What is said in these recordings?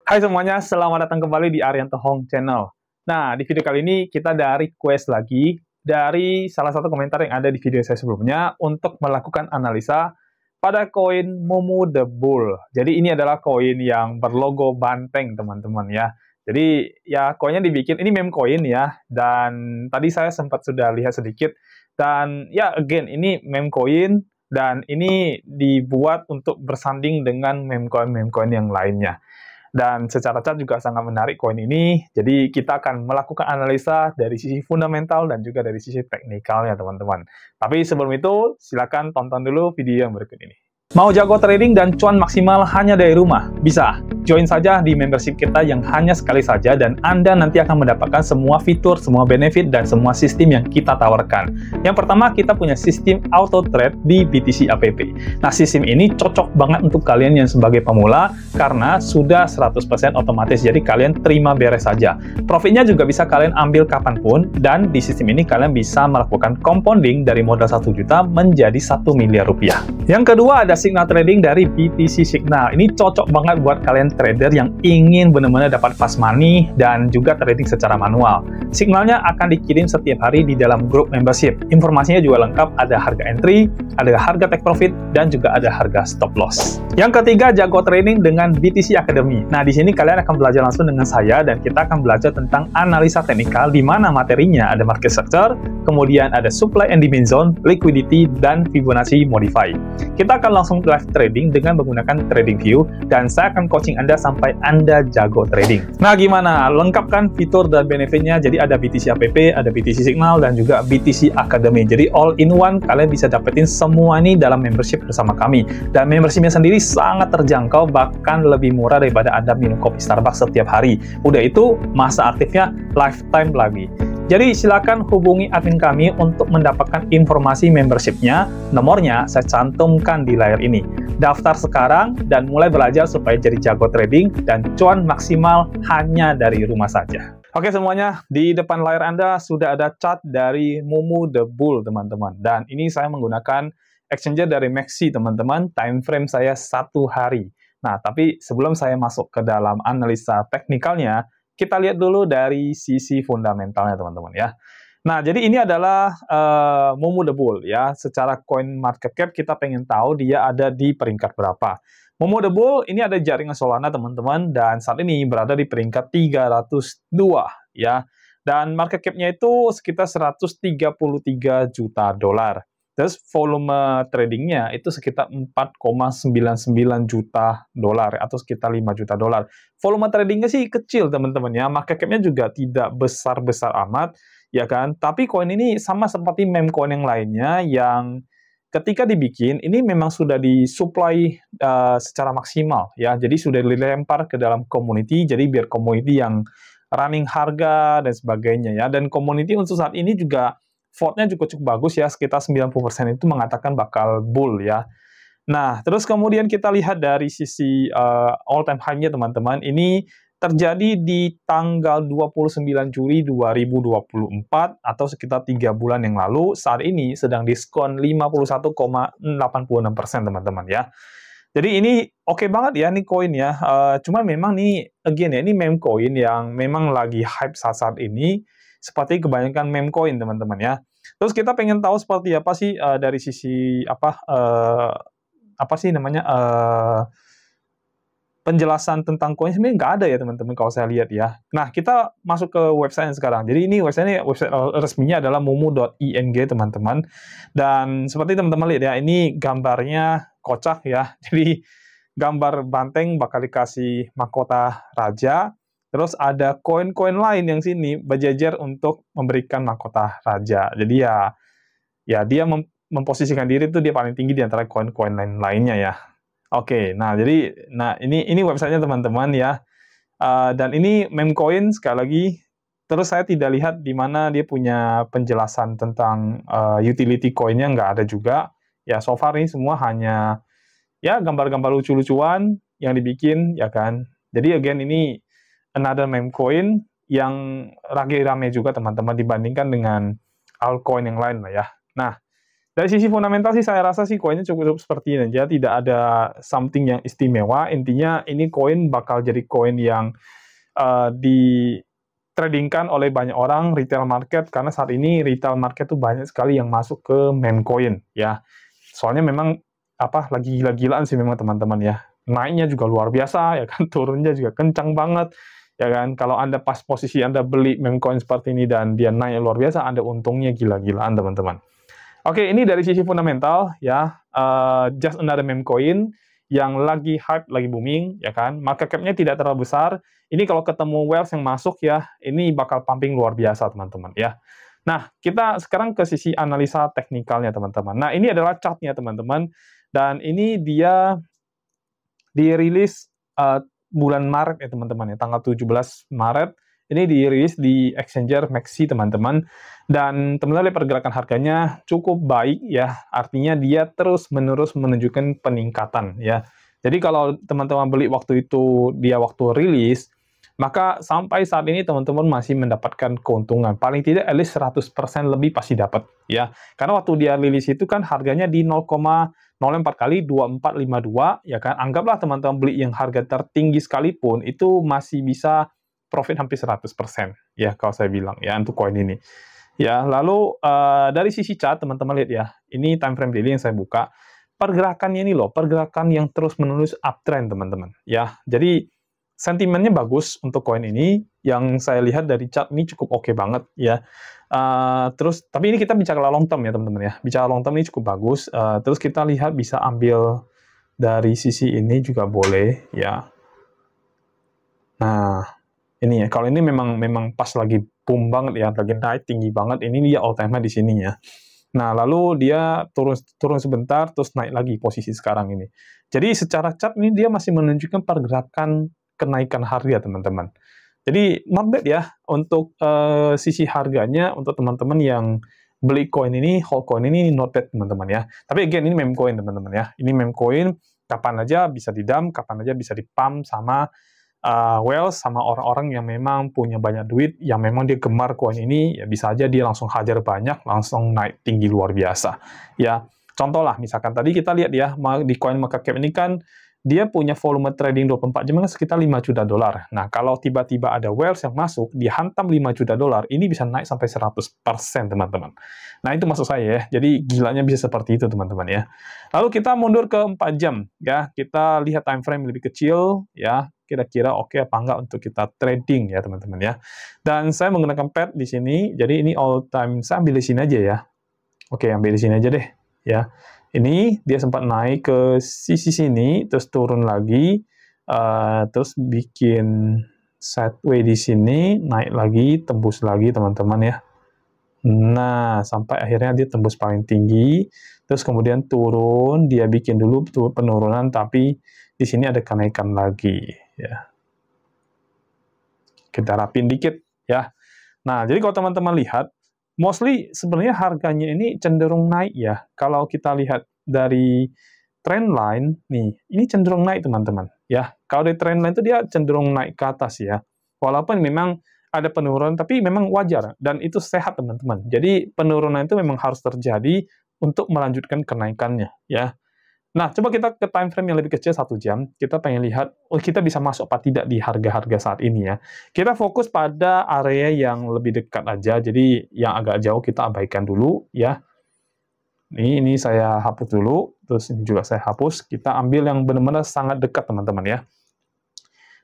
Hai semuanya, selamat datang kembali di Arianto Hong Channel. Nah, di video kali ini kita ada request lagi dari salah satu komentar yang ada di video saya sebelumnya untuk melakukan analisa pada koin Momo the Bull. Jadi ini adalah koin yang berlogo banteng, teman-teman ya. Jadi ya koinnya dibikin, ini meme koin ya, dan tadi saya sempat sudah lihat sedikit. Dan ya again, ini meme koin dan ini dibuat untuk bersanding dengan meme koin yang lainnya. Dan secara chart juga sangat menarik koin ini. Jadi kita akan melakukan analisa dari sisi fundamental dan juga dari sisi teknikalnya, teman-teman. Tapi sebelum itu, silakan tonton dulu video yang berikut ini. Mau jago trading dan cuan maksimal hanya dari rumah? Bisa. Join saja di membership kita yang hanya sekali saja dan Anda nanti akan mendapatkan semua fitur, semua benefit, dan semua sistem yang kita tawarkan. Yang pertama, kita punya sistem auto trade di BTC APP. Nah, sistem ini cocok banget untuk kalian yang sebagai pemula karena sudah 100% otomatis, jadi kalian terima beres saja. Profitnya juga bisa kalian ambil kapanpun, dan di sistem ini kalian bisa melakukan compounding dari modal 1 juta menjadi 1 miliar rupiah. Yang kedua ada signal trading dari BTC Signal. Ini cocok banget buat kalian trader yang ingin benar-benar dapat fast money dan juga trading secara manual. Signalnya akan dikirim setiap hari di dalam grup membership. Informasinya juga lengkap, ada harga entry, ada harga take profit, dan juga ada harga stop loss. Yang ketiga, jago trading dengan BTC Academy. Nah, di sini kalian akan belajar langsung dengan saya dan kita akan belajar tentang analisa teknikal di mana materinya ada market structure, kemudian ada supply and demand zone, liquidity, dan Fibonacci modify. Kita akan langsung live trading dengan menggunakan TradingView dan saya akan coaching Anda sampai Anda jago trading. Nah, gimana? Lengkap kan fitur dan benefitnya? Jadi ada BTC APP, ada BTC Signal, dan juga BTC Academy. Jadi all in one, kalian bisa dapetin semua ini dalam membership bersama kami. Dan membershipnya sendiri sangat terjangkau, bahkan lebih murah daripada Anda minum kopi Starbucks setiap hari. Udah itu, masa aktifnya lifetime lagi. Jadi silakan hubungi admin kami untuk mendapatkan informasi membershipnya. Nomornya saya cantumkan di layar ini. Daftar sekarang dan mulai belajar supaya jadi jago trading dan cuan maksimal hanya dari rumah saja. Oke semuanya, di depan layar Anda sudah ada chart dari Momo the Bull, teman-teman. Dan ini saya menggunakan exchanger dari Maxi, teman-teman. Time frame saya 1 hari. Nah, tapi sebelum saya masuk ke dalam analisa teknikalnya, kita lihat dulu dari sisi fundamentalnya, teman-teman ya. Nah, jadi ini adalah Momo the Bull ya. Secara coin market cap kita pengen tahu dia ada di peringkat berapa. Momo the Bull ini ada jaringan Solana, teman-teman, dan saat ini berada di peringkat 302 ya. Dan market cap-nya itu sekitar 133 juta dolar. Terus volume tradingnya itu sekitar 4,99 juta dolar atau sekitar 5 juta dolar. Volume tradingnya sih kecil, teman-teman ya. Market cap-nya juga tidak besar-besar amat, ya kan? Tapi koin ini sama seperti meme koin yang lainnya yang ketika dibikin ini memang sudah disuplai secara maksimal ya. Jadi sudah dilempar ke dalam community. Jadi biar community yang running harga dan sebagainya ya. Dan community untuk saat ini juga vote-nya juga cukup bagus ya, sekitar 90% itu mengatakan bakal bull ya. Nah, terus kemudian kita lihat dari sisi all time high-nya, teman-teman. Ini terjadi di tanggal 29 Juli 2024 atau sekitar 3 bulan yang lalu. Saat ini sedang diskon 51,86%, teman-teman ya. Jadi ini oke banget ya nih koin ya. Cuman memang nih again ya, ini meme koin yang memang lagi hype saat-saat ini. Seperti kebanyakan meme coin, teman-teman ya. Terus kita pengen tahu seperti apa sih dari sisi apa sih namanya penjelasan tentang koin. Sebenarnya nggak ada ya, teman-teman, kalau saya lihat ya. Nah, kita masuk ke website sekarang. Jadi ini website resminya adalah momo.ing, teman-teman. Dan seperti teman-teman lihat ya, ini gambarnya kocak ya. Jadi gambar banteng bakal dikasih mahkota raja. Terus ada koin-koin lain yang sini berjejer untuk memberikan mahkota raja. Jadi ya dia memposisikan diri itu dia paling tinggi di antara koin-koin lainnya ya. Oke, nah jadi ini websitenya, teman-teman ya. Dan ini meme coin sekali lagi. Terus saya tidak lihat di mana dia punya penjelasan tentang utility coinnya, nggak ada juga. Ya so far ini semua hanya ya gambar-gambar lucu-lucuan yang dibikin ya kan. Jadi again ini another meme coin yang lagi rame juga, teman-teman, dibandingkan dengan altcoin yang lain lah ya. Nah, Dari sisi fundamental sih saya rasa sih koinnya cukup seperti ini aja, tidak ada something yang istimewa. Intinya ini koin bakal jadi koin yang di tradingkan oleh banyak orang retail market, karena saat ini retail market tuh banyak sekali yang masuk ke meme coin ya. Soalnya memang lagi gila-gilaan sih memang teman-teman ya. Naiknya juga luar biasa ya kan, turunnya juga kencang banget ya kan. Kalau Anda pas posisi Anda beli meme coin seperti ini dan dia naik luar biasa, Anda untungnya gila-gilaan teman-teman. Oke, ini dari sisi fundamental ya, just another meme coin yang lagi hype, lagi booming ya kan. Market cap-nya tidak terlalu besar. Ini kalau ketemu whales yang masuk ya, ini bakal pumping luar biasa teman-teman ya. Nah, kita sekarang ke sisi analisa teknikalnya teman-teman. Nah, ini adalah chart-nya teman-teman, dan ini dia dirilis bulan Maret ya teman-teman ya, tanggal 17 Maret. Ini dirilis di exchanger Maxi teman-teman, dan teman-teman lihat pergerakan harganya cukup baik ya, artinya dia terus-menerus menunjukkan peningkatan ya. Jadi kalau teman-teman beli waktu itu, dia waktu rilis, maka sampai saat ini teman-teman masih mendapatkan keuntungan. Paling tidak at least 100% lebih pasti dapat ya. Karena waktu dia rilis itu kan harganya di 0,04 kali 2452 ya kan. Anggaplah teman-teman beli yang harga tertinggi sekalipun itu masih bisa profit hampir 100% ya kalau saya bilang ya untuk koin ini. Ya, lalu dari sisi chart teman-teman lihat ya. Ini time frame daily yang saya buka. Pergerakannya ini loh, pergerakan yang terus-menerus uptrend teman-teman ya. Jadi sentimennya bagus untuk koin ini. Yang saya lihat dari chart ini cukup oke banget ya. Terus tapi ini kita bicara long term ya teman-teman ya. Bicara long term ini cukup bagus. Terus kita lihat bisa ambil dari sisi ini juga boleh ya. Nah, ini ya, kalau ini memang pas lagi boom banget ya, lagi naik tinggi banget, ini dia all time high di sini ya. Nah, lalu dia turun sebentar, terus naik lagi posisi sekarang ini. Jadi secara chart ini dia masih menunjukkan pergerakan kenaikan harga, teman-teman. Jadi not bad ya, untuk sisi harganya, untuk teman-teman yang beli koin ini, hold koin ini not bad, teman-teman ya. Tapi again, ini meme coin, teman-teman ya. Ini meme coin, kapan aja bisa di-dump, kapan aja bisa di-pump sama whales, sama orang-orang yang memang punya banyak duit, yang memang dia gemar koin ini, ya bisa aja dia langsung hajar banyak, langsung naik tinggi luar biasa. Ya, contoh lah, misalkan tadi kita lihat ya, di coin market cap ini kan, dia punya volume trading 24 jam kan sekitar 5 juta dolar. Nah, kalau tiba-tiba ada whales yang masuk, dihantam 5 juta dolar, ini bisa naik sampai 100%, teman-teman. Nah, itu maksud saya ya. Jadi, gilanya bisa seperti itu, teman-teman ya. Lalu kita mundur ke 4 jam, ya. Kita lihat time frame lebih kecil, ya. Kira-kira oke apa enggak untuk kita trading ya, teman-teman ya. Dan saya menggunakan pad di sini, jadi ini all time, saya ambil di sini aja ya. Oke, ambil di sini aja deh, ya. Ini dia sempat naik ke sisi sini, terus turun lagi, terus bikin sideway di sini, naik lagi, tembus lagi teman-teman ya. Nah, sampai akhirnya dia tembus paling tinggi, terus kemudian turun, dia bikin dulu penurunan, tapi di sini ada kenaikan lagi ya. Kita rapin dikit ya. Nah, jadi kalau teman-teman lihat, mostly sebenarnya harganya ini cenderung naik ya. Kalau kita lihat dari trend line, nih, ini cenderung naik teman-teman. Ya, kalau dari trend line itu dia cenderung naik ke atas ya. Walaupun memang ada penurunan, tapi memang wajar. Dan itu sehat teman-teman. Jadi penurunan itu memang harus terjadi untuk melanjutkan kenaikannya ya. Nah, coba kita ke time frame yang lebih kecil 1 jam. Kita pengen lihat, oh kita bisa masuk apa tidak di harga-harga saat ini ya. Kita fokus pada area yang lebih dekat aja, jadi yang agak jauh kita abaikan dulu ya. Ini saya hapus dulu, terus ini juga saya hapus. Kita ambil yang benar-benar sangat dekat teman-teman ya.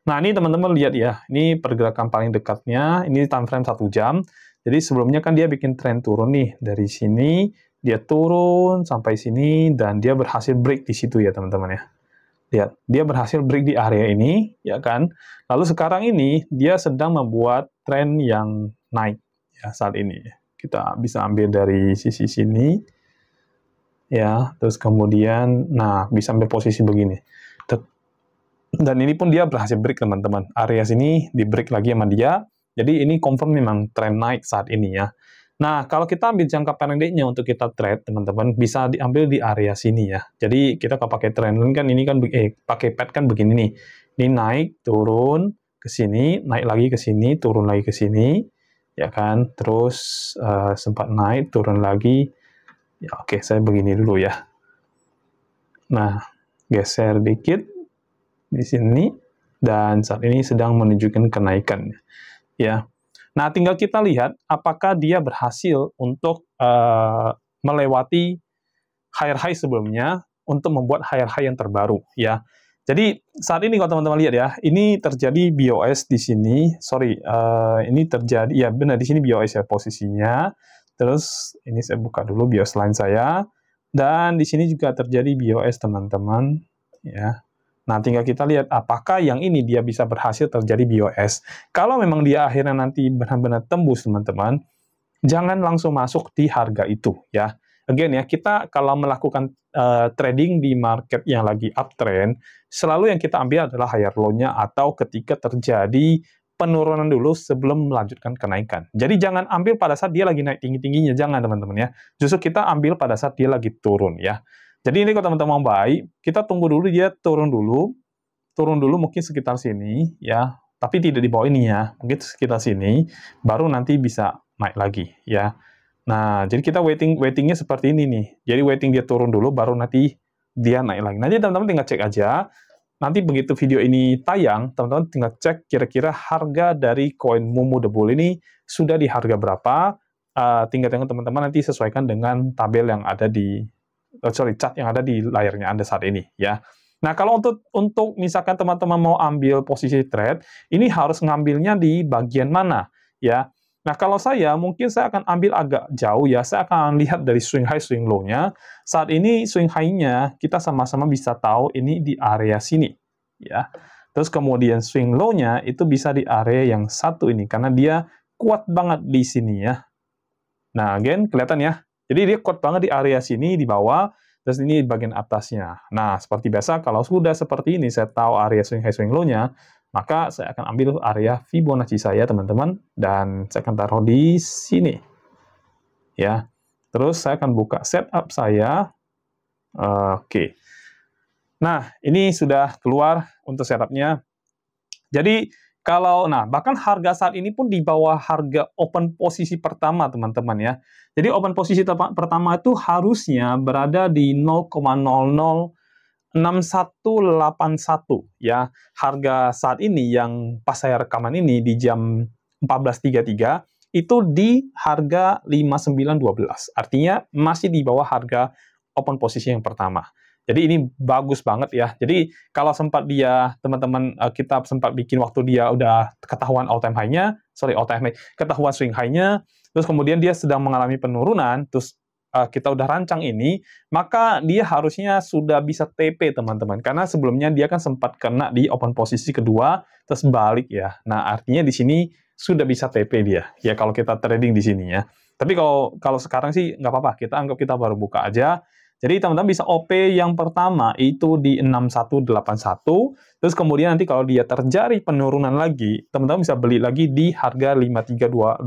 Nah, ini teman-teman lihat ya, ini pergerakan paling dekatnya, ini time frame 1 jam. Jadi sebelumnya kan dia bikin tren turun nih, dari sini, dia turun sampai sini, dan dia berhasil break di situ ya teman-teman ya. Lihat, dia berhasil break di area ini, ya kan. Lalu sekarang ini, dia sedang membuat tren yang naik ya saat ini. Kita bisa ambil dari sisi sini, ya, terus kemudian, nah, bisa ambil posisi begini. Dan ini pun dia berhasil break teman-teman. Area sini di break lagi sama dia. Jadi ini confirm memang tren naik saat ini ya. Nah, kalau kita ambil jangka pendeknya untuk kita trade, teman-teman, bisa diambil di area sini ya. Jadi kita kalau pakai trend kan ini kan pakai pad kan begini nih. Ini naik, turun ke sini, naik lagi ke sini, turun lagi ke sini, ya kan. Terus sempat naik, turun lagi. Ya, oke, saya begini dulu ya. Nah, geser dikit di sini, dan saat ini sedang menunjukkan kenaikan. Ya. Nah, tinggal kita lihat apakah dia berhasil untuk melewati higher high sebelumnya untuk membuat higher high yang terbaru. Ya. Jadi, saat ini kalau teman-teman lihat ya, ini terjadi BOS di sini. Sorry, ini terjadi, ya benar, di sini BOS ya posisinya. Terus, ini saya buka dulu BOS line saya. Dan di sini juga terjadi BOS, teman-teman. Ya. Nah, tinggal kita lihat apakah yang ini dia bisa berhasil terjadi BOS. Kalau memang dia akhirnya nanti benar-benar tembus, teman-teman, jangan langsung masuk di harga itu, ya. Again ya, kita kalau melakukan trading di market yang lagi uptrend, selalu yang kita ambil adalah higher low-nya atau ketika terjadi penurunan dulu sebelum melanjutkan kenaikan. Jadi jangan ambil pada saat dia lagi naik tinggi-tingginya, jangan teman-teman ya. Justru kita ambil pada saat dia lagi turun ya. Jadi ini kalau teman-teman mau baik, kita tunggu dulu dia turun dulu mungkin sekitar sini ya, tapi tidak di bawah ini ya, mungkin sekitar sini, baru nanti bisa naik lagi ya. Nah, jadi kita waitingnya seperti ini nih. Jadi waiting dia turun dulu, baru nanti dia naik lagi. Nanti teman-teman tinggal cek aja. Nanti begitu video ini tayang, teman-teman tinggal cek kira-kira harga dari koin Mumu The Bull ini sudah di harga berapa. Tinggal teman-teman nanti sesuaikan dengan tabel yang ada di chart yang ada di layarnya Anda saat ini ya. Nah, kalau untuk misalkan teman-teman mau ambil posisi trade, ini harus ngambilnya di bagian mana ya. Nah, kalau saya, mungkin saya akan ambil agak jauh ya. Saya akan lihat dari swing high, swing low-nya. Saat ini swing high-nya kita sama-sama bisa tahu ini di area sini ya. Terus kemudian swing low-nya itu bisa di area yang satu ini karena dia kuat banget di sini ya. Nah, again kelihatan ya. Jadi dia kuat banget di area sini di bawah. Terus ini bagian atasnya. Nah, seperti biasa, kalau sudah seperti ini, saya tahu area swing high, swing low-nya, maka saya akan ambil area Fibonacci saya, teman-teman, dan saya akan taruh di sini. Ya. Terus saya akan buka setup saya. Oke. Nah, ini sudah keluar untuk setupnya. Jadi, bahkan harga saat ini pun di bawah harga open posisi pertama, teman-teman ya. Jadi open posisi pertama itu harusnya berada di 0,006181 ya. Harga saat ini yang pas saya rekaman ini di jam 14.33 itu di harga 5912. Artinya masih di bawah harga open posisi yang pertama. Jadi ini bagus banget ya. Jadi kalau sempat dia, teman-teman, kita sempat bikin waktu dia udah ketahuan all time high-nya, ketahuan swing high-nya, terus kemudian dia sedang mengalami penurunan, terus kita udah rancang ini, maka dia harusnya sudah bisa TP, teman-teman. Karena sebelumnya dia kan sempat kena di open posisi kedua, terus balik ya. Nah, artinya di sini sudah bisa TP dia. Ya, kalau kita trading di sini ya. Tapi kalau sekarang sih nggak apa-apa, kita anggap kita baru buka aja. Jadi teman-teman bisa OP yang pertama itu di 6181, terus kemudian nanti kalau dia terjadi penurunan lagi, teman-teman bisa beli lagi di harga 53220,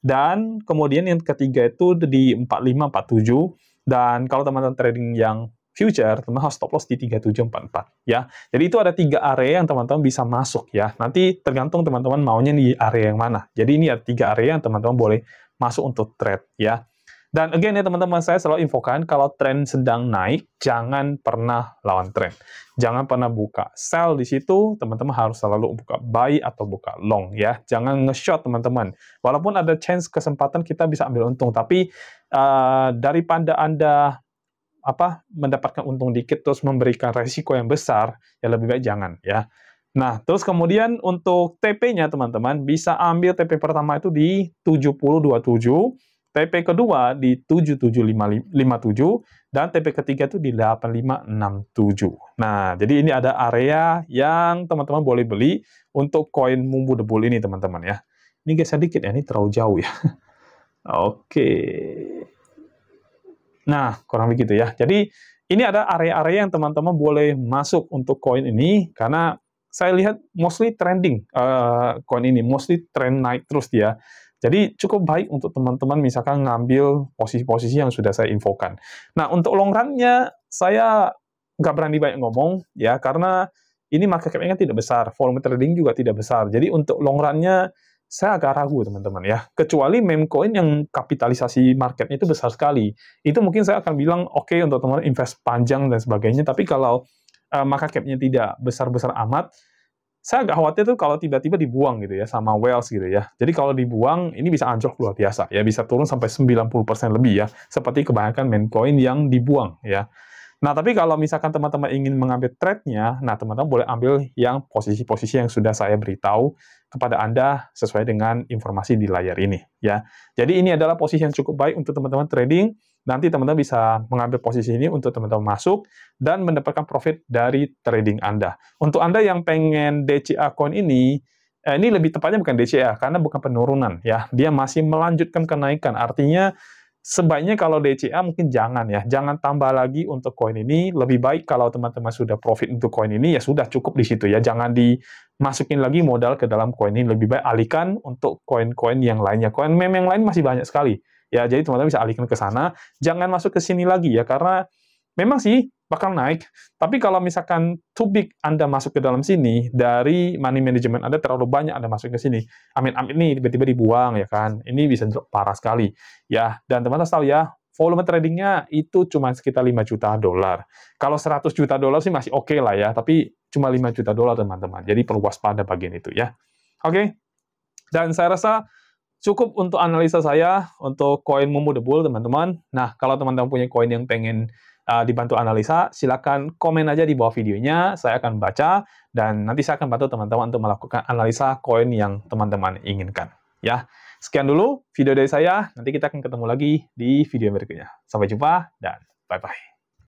dan kemudian yang ketiga itu di 4547, dan kalau teman-teman trading yang future, teman-teman harus stop loss di 3744 ya. Jadi itu ada 3 area yang teman-teman bisa masuk ya. Nanti tergantung teman-teman maunya di area yang mana. Jadi ini ada 3 area yang teman-teman boleh masuk untuk trade ya. Dan again ya teman-teman, saya selalu infokan kalau tren sedang naik, jangan pernah lawan tren. Jangan pernah buka sell di situ, teman-teman harus selalu buka buy atau buka long ya. Jangan nge-short teman-teman. Walaupun ada chance kesempatan kita bisa ambil untung, tapi daripada Anda mendapatkan untung dikit terus memberikan resiko yang besar, ya lebih baik jangan ya. Nah, terus kemudian untuk TP-nya teman-teman, bisa ambil TP pertama itu di 7027, TP kedua di 7757, dan TP ketiga itu di 8567. Nah, jadi ini ada area yang teman-teman boleh beli untuk koin Mumu The Bull ini, teman-teman ya. Ini geser dikit ya, ini terlalu jauh ya. Oke. Nah, kurang begitu ya. Jadi, ini ada area-area yang teman-teman boleh masuk untuk koin ini, karena saya lihat mostly trending koin ini, mostly trend naik terus dia. Jadi cukup baik untuk teman-teman misalkan ngambil posisi-posisi yang sudah saya infokan. Nah, untuk long run-nya saya nggak berani banyak ngomong ya, karena ini market cap-nya tidak besar, volume trading juga tidak besar. Jadi untuk long run-nya saya agak ragu teman-teman ya. Kecuali meme coin yang kapitalisasi marketnya itu besar sekali. Itu mungkin saya akan bilang oke untuk teman-teman invest panjang dan sebagainya. Tapi kalau market cap-nya tidak besar-besar amat, saya agak khawatir tuh kalau tiba-tiba dibuang gitu ya sama whales gitu ya. Jadi kalau dibuang ini bisa anjlok luar biasa ya, bisa turun sampai 90% lebih ya. Seperti kebanyakan meme coin yang dibuang ya. Nah, tapi kalau misalkan teman-teman ingin mengambil trade-nya, nah teman-teman boleh ambil yang posisi-posisi yang sudah saya beritahu kepada Anda sesuai dengan informasi di layar ini, ya. Jadi ini adalah posisi yang cukup baik untuk teman-teman trading. Nanti teman-teman bisa mengambil posisi ini untuk teman-teman masuk dan mendapatkan profit dari trading Anda. Untuk Anda yang pengen DCA coin ini lebih tepatnya bukan DCA, karena bukan penurunan, ya. Dia masih melanjutkan kenaikan, artinya sebaiknya kalau DCA mungkin jangan ya, jangan tambah lagi untuk koin ini. Lebih baik kalau teman-teman sudah profit untuk koin ini, ya sudah cukup di situ ya. Jangan dimasukin lagi modal ke dalam koin ini. Lebih baik alihkan untuk koin-koin yang lainnya. Koin meme yang lain masih banyak sekali. Ya, jadi teman-teman bisa alihkan ke sana. Jangan masuk ke sini lagi ya, karena memang sih bakal naik. Tapi kalau misalkan too big Anda masuk ke dalam sini, dari money management Anda terlalu banyak Anda masuk ke sini, amin-amin nih tiba-tiba dibuang ya kan. Ini bisa drop parah sekali. Ya, dan teman-teman tahu ya, volume tradingnya itu cuma sekitar 5 juta dolar. Kalau 100 juta dolar sih masih oke lah ya, tapi cuma 5 juta dolar teman-teman. Jadi perlu waspada bagian itu ya. Oke. Dan saya rasa cukup untuk analisa saya untuk koin Momo The Bull, teman-teman. Nah, kalau teman-teman punya koin yang pengen dibantu analisa, silakan komen aja di bawah videonya, saya akan baca, dan nanti saya akan bantu teman-teman untuk melakukan analisa koin yang teman-teman inginkan. Ya, sekian dulu video dari saya, nanti kita akan ketemu lagi di video berikutnya. Sampai jumpa, dan bye-bye.